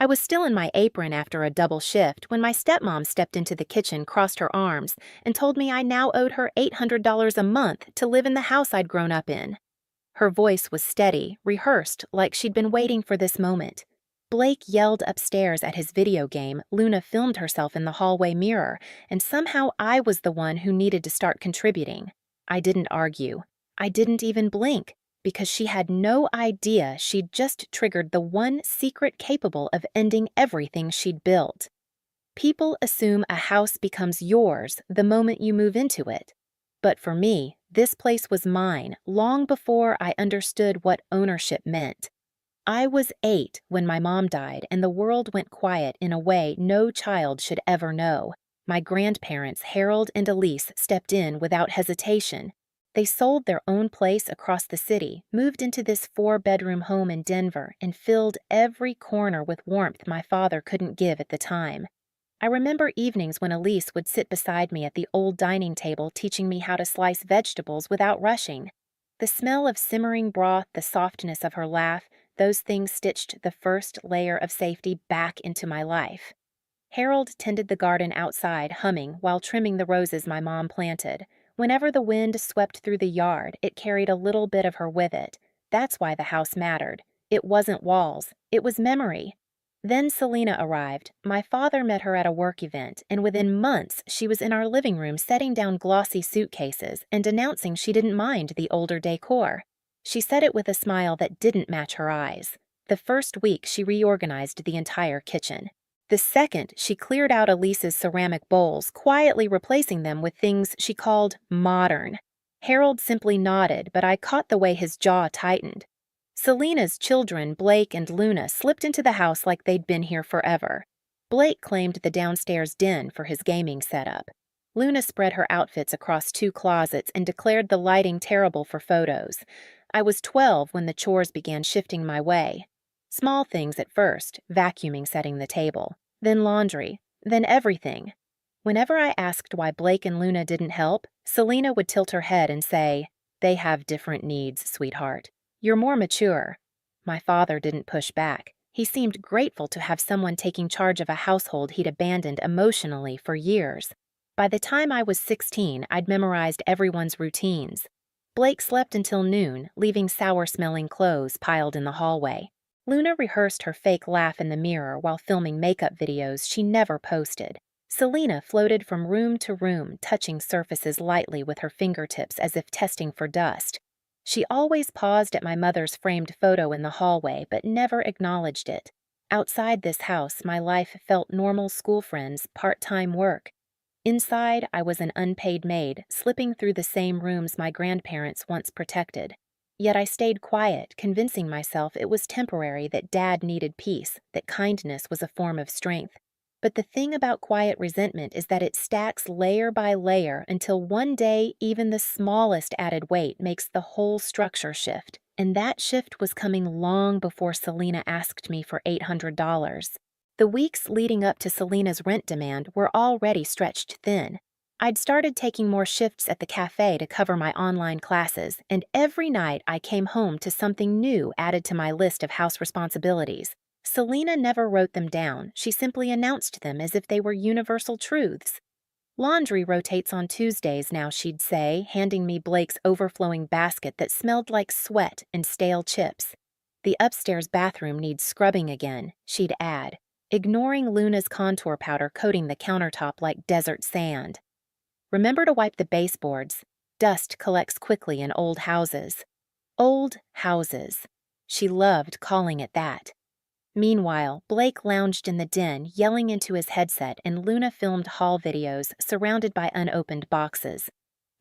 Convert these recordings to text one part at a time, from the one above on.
I was still in my apron after a double shift when my stepmom stepped into the kitchen, crossed her arms, and told me I now owed her $800 a month to live in the house I'd grown up in. Her voice was steady, rehearsed, like she'd been waiting for this moment. Blake yelled upstairs at his video game, Luna filmed herself in the hallway mirror, and somehow I was the one who needed to start contributing. I didn't argue. I didn't even blink, because she had no idea she'd just triggered the one secret capable of ending everything she'd built. People assume a house becomes yours the moment you move into it. But for me, this place was mine long before I understood what ownership meant. I was 8 when my mom died, and the world went quiet in a way no child should ever know. My grandparents, Harold and Elise, stepped in without hesitation. They sold their own place across the city, moved into this 4-bedroom home in Denver, and filled every corner with warmth my father couldn't give at the time. I remember evenings when Elise would sit beside me at the old dining table teaching me how to slice vegetables without rushing. The smell of simmering broth, the softness of her laugh, those things stitched the first layer of safety back into my life. Harold tended the garden outside, humming while trimming the roses my mom planted. Whenever the wind swept through the yard, it carried a little bit of her with it. That's why the house mattered. It wasn't walls, it was memory. Then Selena arrived. My father met her at a work event, and within months she was in our living room setting down glossy suitcases and announcing she didn't mind the older decor. She said it with a smile that didn't match her eyes. The first week she reorganized the entire kitchen. The second, she cleared out Elise's ceramic bowls, quietly replacing them with things she called modern. Harold simply nodded, but I caught the way his jaw tightened. Selena's children, Blake and Luna, slipped into the house like they'd been here forever. Blake claimed the downstairs den for his gaming setup. Luna spread her outfits across 2 closets and declared the lighting terrible for photos. I was 12 when the chores began shifting my way. Small things at first, vacuuming, setting the table, then laundry, then everything. Whenever I asked why Blake and Luna didn't help, Selena would tilt her head and say, "They have different needs, sweetheart. You're more mature." My father didn't push back. He seemed grateful to have someone taking charge of a household he'd abandoned emotionally for years. By the time I was 16, I'd memorized everyone's routines. Blake slept until noon, leaving sour-smelling clothes piled in the hallway. Luna rehearsed her fake laugh in the mirror while filming makeup videos she never posted. Selena floated from room to room, touching surfaces lightly with her fingertips as if testing for dust. She always paused at my mother's framed photo in the hallway, but never acknowledged it. Outside this house, my life felt normal school friends, part-time work. Inside, I was an unpaid maid, slipping through the same rooms my grandparents once protected. Yet I stayed quiet, convincing myself it was temporary, that Dad needed peace, that kindness was a form of strength. But the thing about quiet resentment is that it stacks layer by layer until one day even the smallest added weight makes the whole structure shift. And that shift was coming long before Selena asked me for $800. The weeks leading up to Selena's rent demand were already stretched thin. I'd started taking more shifts at the cafe to cover my online classes, and every night I came home to something new added to my list of house responsibilities. Selena never wrote them down. She simply announced them as if they were universal truths. "Laundry rotates on Tuesdays now," she'd say, handing me Blake's overflowing basket that smelled like sweat and stale chips. "The upstairs bathroom needs scrubbing again," she'd add, ignoring Luna's contour powder coating the countertop like desert sand. "Remember to wipe the baseboards. Dust collects quickly in old houses." Old houses. She loved calling it that. Meanwhile, Blake lounged in the den, yelling into his headset, and Luna filmed haul videos surrounded by unopened boxes.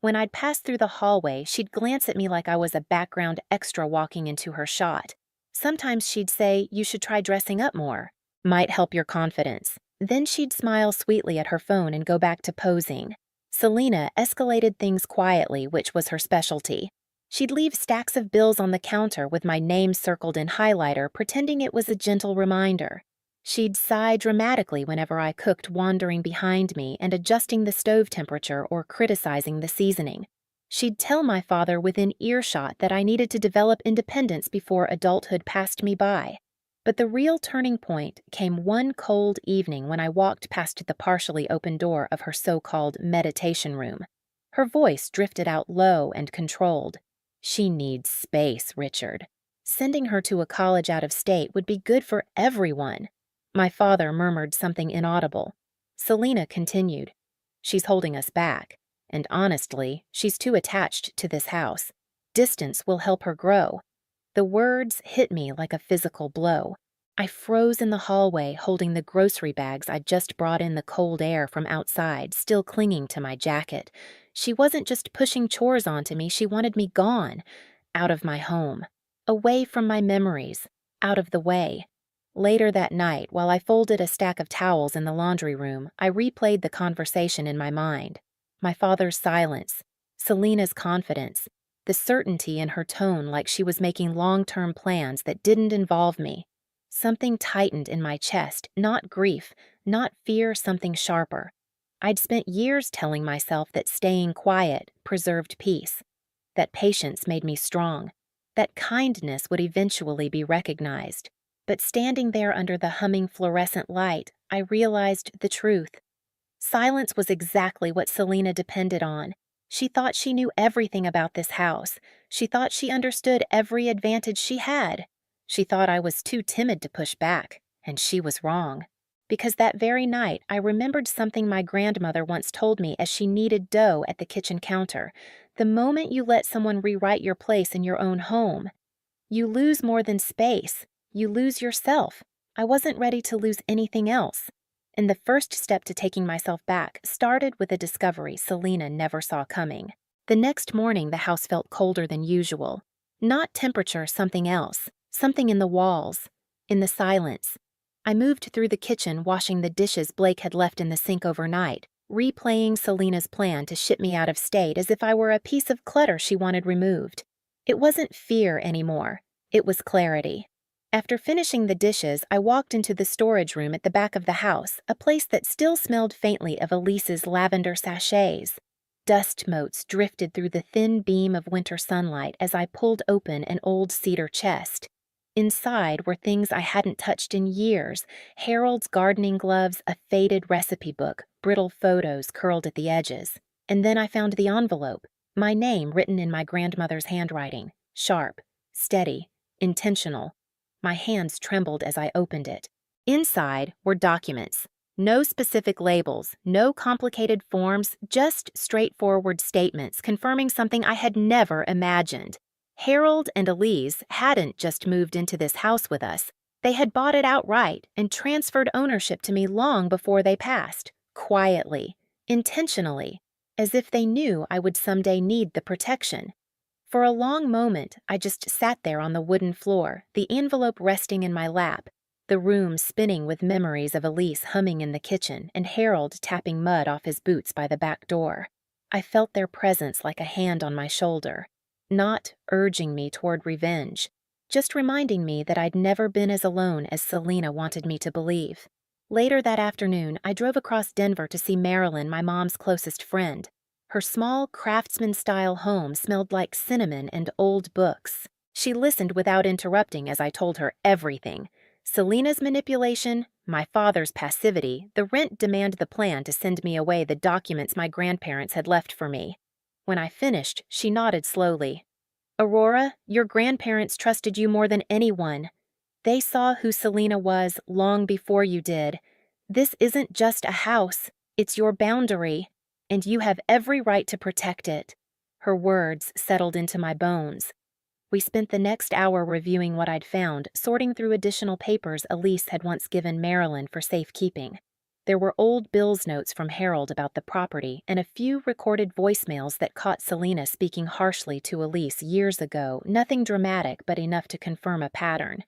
When I'd pass through the hallway, she'd glance at me like I was a background extra walking into her shot. Sometimes she'd say, "You should try dressing up more. Might help your confidence." Then she'd smile sweetly at her phone and go back to posing. Selena escalated things quietly, which was her specialty. She'd leave stacks of bills on the counter with my name circled in highlighter, pretending it was a gentle reminder. She'd sigh dramatically whenever I cooked, wandering behind me and adjusting the stove temperature or criticizing the seasoning. She'd tell my father within earshot that I needed to develop independence before adulthood passed me by. But the real turning point came one cold evening when I walked past the partially open door of her so-called meditation room. Her voice drifted out low and controlled. "She needs space, Richard. Sending her to a college out of state would be good for everyone." My father murmured something inaudible. Selena continued, "She's holding us back. And honestly, she's too attached to this house. Distance will help her grow." The words hit me like a physical blow. I froze in the hallway holding the grocery bags I'd just brought in the cold air from outside, still clinging to my jacket. She wasn't just pushing chores onto me, she wanted me gone, out of my home, away from my memories, out of the way. Later that night, while I folded a stack of towels in the laundry room, I replayed the conversation in my mind. My father's silence, Selena's confidence, the certainty in her tone like she was making long-term plans that didn't involve me. Something tightened in my chest, not grief, not fear, something sharper. I'd spent years telling myself that staying quiet preserved peace, that patience made me strong, that kindness would eventually be recognized. But standing there under the humming fluorescent light, I realized the truth. Silence was exactly what Selena depended on. She thought she knew everything about this house. She thought she understood every advantage she had. She thought I was too timid to push back, and she was wrong. Because that very night, I remembered something my grandmother once told me as she kneaded dough at the kitchen counter. The moment you let someone rewrite your place in your own home, you lose more than space. You lose yourself. I wasn't ready to lose anything else. And the first step to taking myself back started with a discovery Selena never saw coming. The next morning, the house felt colder than usual. Not temperature, something else. Something in the walls. In the silence. I moved through the kitchen, washing the dishes Blake had left in the sink overnight, replaying Selena's plan to ship me out of state as if I were a piece of clutter she wanted removed. It wasn't fear anymore. It was clarity. After finishing the dishes, I walked into the storage room at the back of the house, a place that still smelled faintly of Elise's lavender sachets. Dust motes drifted through the thin beam of winter sunlight as I pulled open an old cedar chest. Inside were things I hadn't touched in years: Harold's gardening gloves, a faded recipe book, brittle photos curled at the edges. And then I found the envelope, my name written in my grandmother's handwriting, sharp, steady, intentional. My hands trembled as I opened it. Inside were documents. No specific labels, no complicated forms, just straightforward statements confirming something I had never imagined. Harold and Elise hadn't just moved into this house with us. They had bought it outright and transferred ownership to me long before they passed, quietly, intentionally, as if they knew I would someday need the protection. For a long moment, I just sat there on the wooden floor, the envelope resting in my lap, the room spinning with memories of Elise humming in the kitchen and Harold tapping mud off his boots by the back door. I felt their presence like a hand on my shoulder, not urging me toward revenge, just reminding me that I'd never been as alone as Selena wanted me to believe. Later that afternoon, I drove across Denver to see Marilyn, my mom's closest friend. Her small, craftsman-style home smelled like cinnamon and old books. She listened without interrupting as I told her everything. Selena's manipulation, my father's passivity, the rent demand, the plan to send me away, the documents my grandparents had left for me. When I finished, she nodded slowly. "Aurora, your grandparents trusted you more than anyone. They saw who Selena was long before you did. This isn't just a house, it's your boundary. And you have every right to protect it." Her words settled into my bones. We spent the next hour reviewing what I'd found, sorting through additional papers Elise had once given Marilyn for safekeeping. There were old Bill's notes from Harold about the property and a few recorded voicemails that caught Selena speaking harshly to Elise years ago, nothing dramatic but enough to confirm a pattern.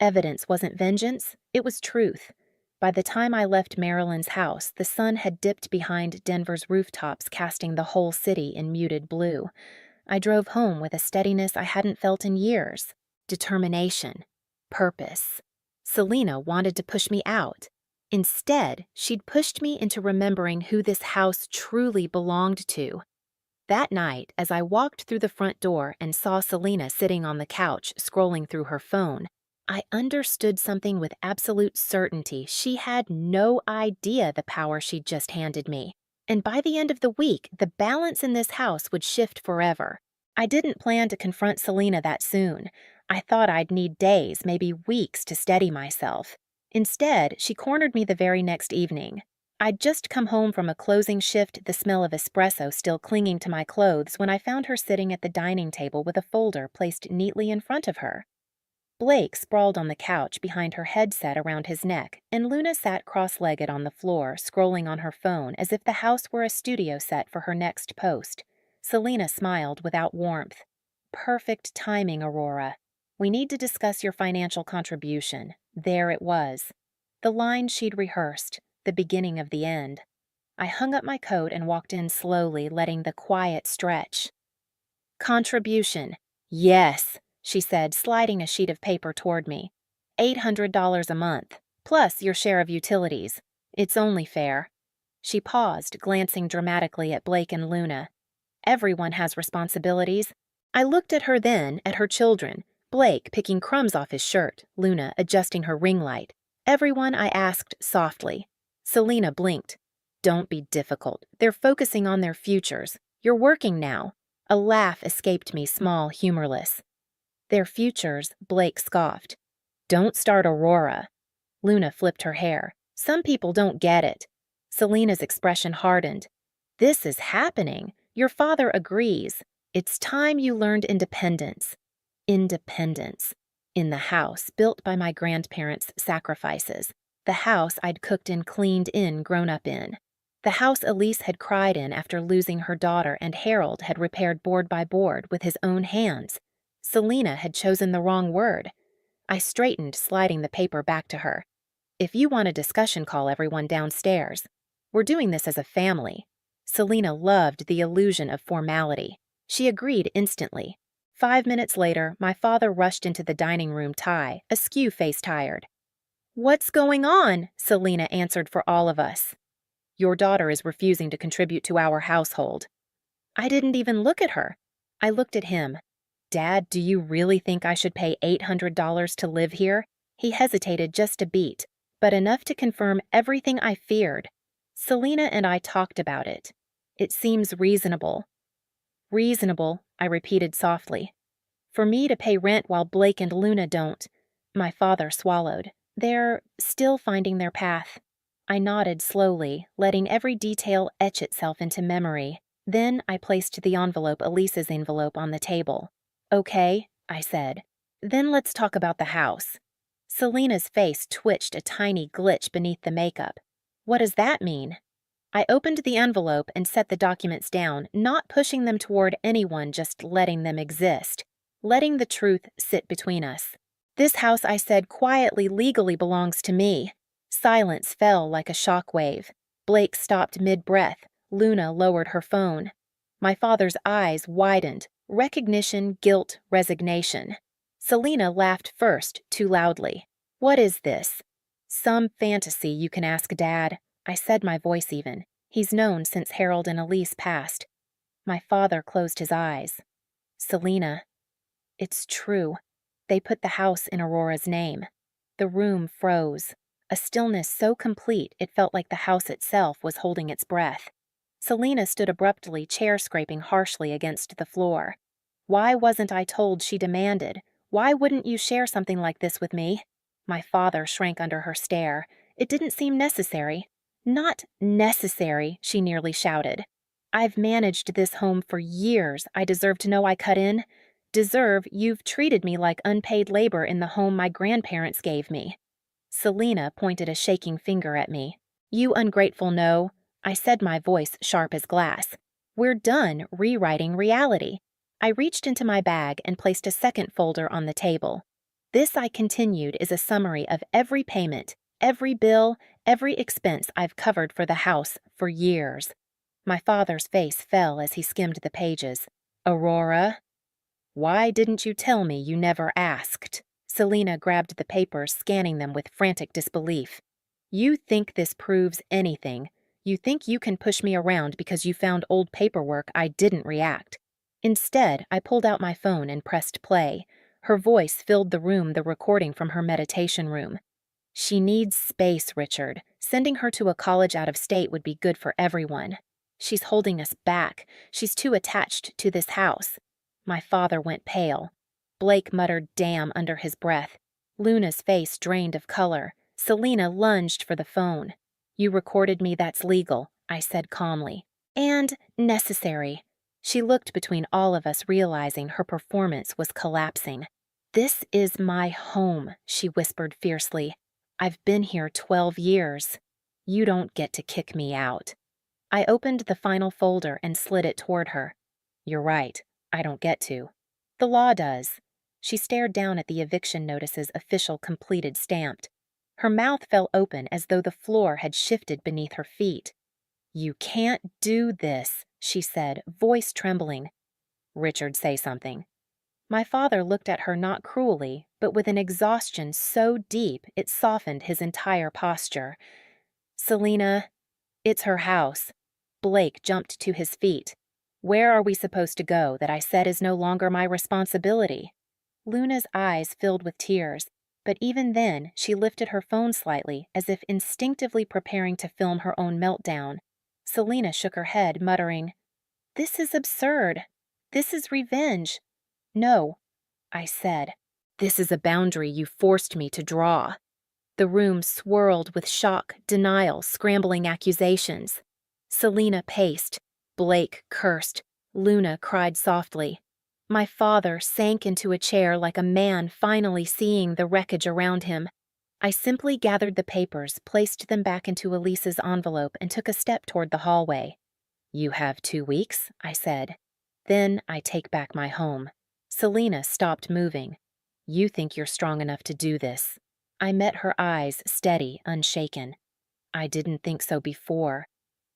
Evidence wasn't vengeance, it was truth. By the time I left Marilyn's house, the sun had dipped behind Denver's rooftops, casting the whole city in muted blue. I drove home with a steadiness I hadn't felt in years. Determination. Purpose. Selena wanted to push me out. Instead, she'd pushed me into remembering who this house truly belonged to. That night, as I walked through the front door and saw Selena sitting on the couch, scrolling through her phone, I understood something with absolute certainty. She had no idea the power she'd just handed me. And by the end of the week, the balance in this house would shift forever. I didn't plan to confront Selena that soon. I thought I'd need days, maybe weeks, to steady myself. Instead, she cornered me the very next evening. I'd just come home from a closing shift, the smell of espresso still clinging to my clothes, when I found her sitting at the dining table with a folder placed neatly in front of her. Blake sprawled on the couch behind her headset around his neck, and Luna sat cross-legged on the floor, scrolling on her phone as if the house were a studio set for her next post. Selena smiled without warmth. Perfect timing, Aurora. We need to discuss your financial contribution. There it was. The line she'd rehearsed, the beginning of the end. I hung up my coat and walked in slowly, letting the quiet stretch. Contribution. Yes, she said, sliding a sheet of paper toward me. $800 a month, plus your share of utilities. It's only fair. She paused, glancing dramatically at Blake and Luna. Everyone has responsibilities. I looked at her then, at her children. Blake picking crumbs off his shirt, Luna adjusting her ring light. Everyone, I asked softly. Selena blinked. Don't be difficult. They're focusing on their futures. You're working now. A laugh escaped me, small, humorless. Their futures, Blake scoffed. Don't start Aurora. Luna flipped her hair. Some people don't get it. Selena's expression hardened. This is happening. Your father agrees. It's time you learned independence. Independence. In the house, built by my grandparents' sacrifices. The house I'd cooked and cleaned in, grown up in. The house Elise had cried in after losing her daughter and Harold had repaired board by board with his own hands. Selena had chosen the wrong word. I straightened, sliding the paper back to her. If you want a discussion call, everyone downstairs. We're doing this as a family. Selena loved the illusion of formality. She agreed instantly. 5 minutes later, my father rushed into the dining room, askew face-tired. What's going on? Selena answered for all of us. Your daughter is refusing to contribute to our household. I didn't even look at her. I looked at him. Dad, do you really think I should pay $800 to live here? He hesitated just a beat, but enough to confirm everything I feared. Selena and I talked about it. It seems reasonable. Reasonable, I repeated softly. For me to pay rent while Blake and Luna don't. My father swallowed. They're still finding their path. I nodded slowly, letting every detail etch itself into memory. Then I placed the envelope, Elise's envelope, on the table. Okay, I said. Then let's talk about the house. Selena's face twitched a tiny glitch beneath the makeup. What does that mean? I opened the envelope and set the documents down, not pushing them toward anyone, just letting them exist. Letting the truth sit between us. This house, I said quietly, legally belongs to me. Silence fell like a shockwave. Blake stopped mid-breath. Luna lowered her phone. My father's eyes widened. Recognition, guilt, resignation. Selena laughed first, too loudly. What is this? Some fantasy, you can ask Dad. I said, my voice even. He's known since Harold and Elise passed. My father closed his eyes. Selena. It's true. They put the house in Aurora's name. The room froze. A stillness so complete it felt like the house itself was holding its breath. Selena stood abruptly, chair scraping harshly against the floor. Why wasn't I told, she demanded? Why wouldn't you share something like this with me? My father shrank under her stare. It didn't seem necessary. Not necessary, she nearly shouted. I've managed this home for years. I deserve to know I cut in. Deserve you've treated me like unpaid labor in the home my grandparents gave me. Selena pointed a shaking finger at me. You ungrateful no. I said, my voice sharp as glass. We're done rewriting reality. I reached into my bag and placed a second folder on the table. This, I continued, is a summary of every payment, every bill, every expense I've covered for the house for years. My father's face fell as he skimmed the pages. Aurora? Why didn't you tell me? You never asked. Selena grabbed the papers, scanning them with frantic disbelief. You think this proves anything. You think you can push me around because you found old paperwork. I didn't react. Instead, I pulled out my phone and pressed play. Her voice filled the room, the recording from her meditation room. She needs space, Richard. Sending her to a college out of state would be good for everyone. She's holding us back. She's too attached to this house. My father went pale. Blake muttered "damn" under his breath. Luna's face drained of color. Selena lunged for the phone. You recorded me, that's legal, I said calmly. And necessary. She looked between all of us, realizing her performance was collapsing. This is my home, she whispered fiercely. I've been here 12 years. You don't get to kick me out. I opened the final folder and slid it toward her. You're right, I don't get to. The law does. She stared down at the eviction notice's official completed stamped. Her mouth fell open as though the floor had shifted beneath her feet. You can't do this, she said, voice trembling. Richard, say something. My father looked at her not cruelly, but with an exhaustion so deep it softened his entire posture. Selena, it's her house. Blake jumped to his feet. Where are we supposed to go that I said is no longer my responsibility? Luna's eyes filled with tears, but even then she lifted her phone slightly as if instinctively preparing to film her own meltdown. Selena shook her head, muttering, This is absurd. This is revenge. No, I said. This is a boundary you forced me to draw. The room swirled with shock, denial, scrambling accusations. Selena paced. Blake cursed. Luna cried softly. My father sank into a chair like a man finally seeing the wreckage around him. I simply gathered the papers, placed them back into Elise's envelope, and took a step toward the hallway. You have 2 weeks, I said. Then I take back my home. Selena stopped moving. You think you're strong enough to do this. I met her eyes, steady, unshaken. I didn't think so before.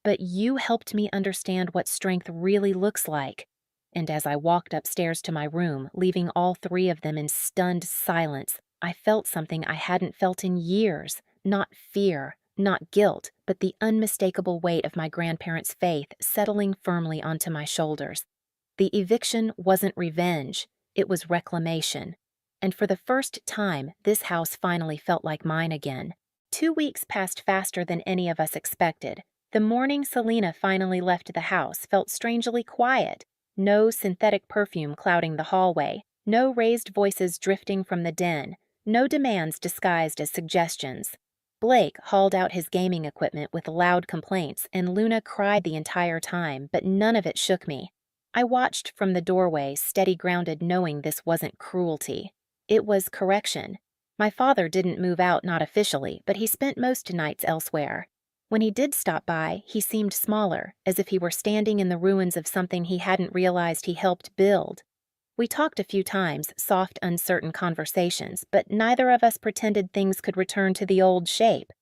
But you helped me understand what strength really looks like. And as I walked upstairs to my room, leaving all 3 of them in stunned silence, I felt something I hadn't felt in years. Not fear, not guilt, but the unmistakable weight of my grandparents' faith settling firmly onto my shoulders. The eviction wasn't revenge, it was reclamation. And for the first time, this house finally felt like mine again. 2 weeks passed faster than any of us expected. The morning Selena finally left the house felt strangely quiet. No synthetic perfume clouding the hallway, no raised voices drifting from the den, no demands disguised as suggestions. Blake hauled out his gaming equipment with loud complaints, and Luna cried the entire time, but none of it shook me. I watched from the doorway, steady grounded, knowing this wasn't cruelty. It was correction. My father didn't move out, not officially, but he spent most nights elsewhere. When he did stop by, he seemed smaller, as if he were standing in the ruins of something he hadn't realized he helped build. We talked a few times, soft, uncertain conversations, but neither of us pretended things could return to the old shape.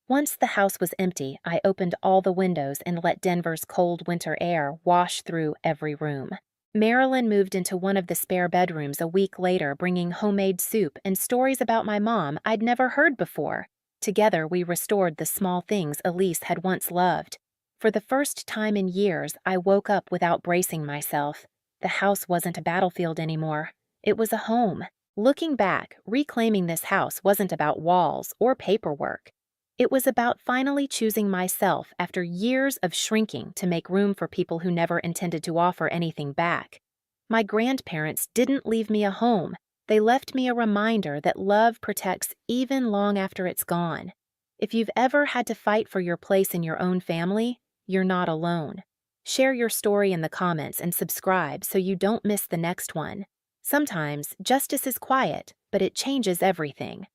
Once the house was empty, I opened all the windows and let Denver's cold winter air wash through every room. Marilyn moved into one of the spare bedrooms a week later, bringing homemade soup and stories about my mom I'd never heard before. Together, we restored the small things Elise had once loved. For the first time in years, I woke up without bracing myself. The house wasn't a battlefield anymore. It was a home. Looking back, reclaiming this house wasn't about walls or paperwork. It was about finally choosing myself after years of shrinking to make room for people who never intended to offer anything back. My grandparents didn't leave me a home. They left me a reminder that love protects even long after it's gone. If you've ever had to fight for your place in your own family, you're not alone. Share your story in the comments and subscribe so you don't miss the next one. Sometimes justice is quiet, but it changes everything.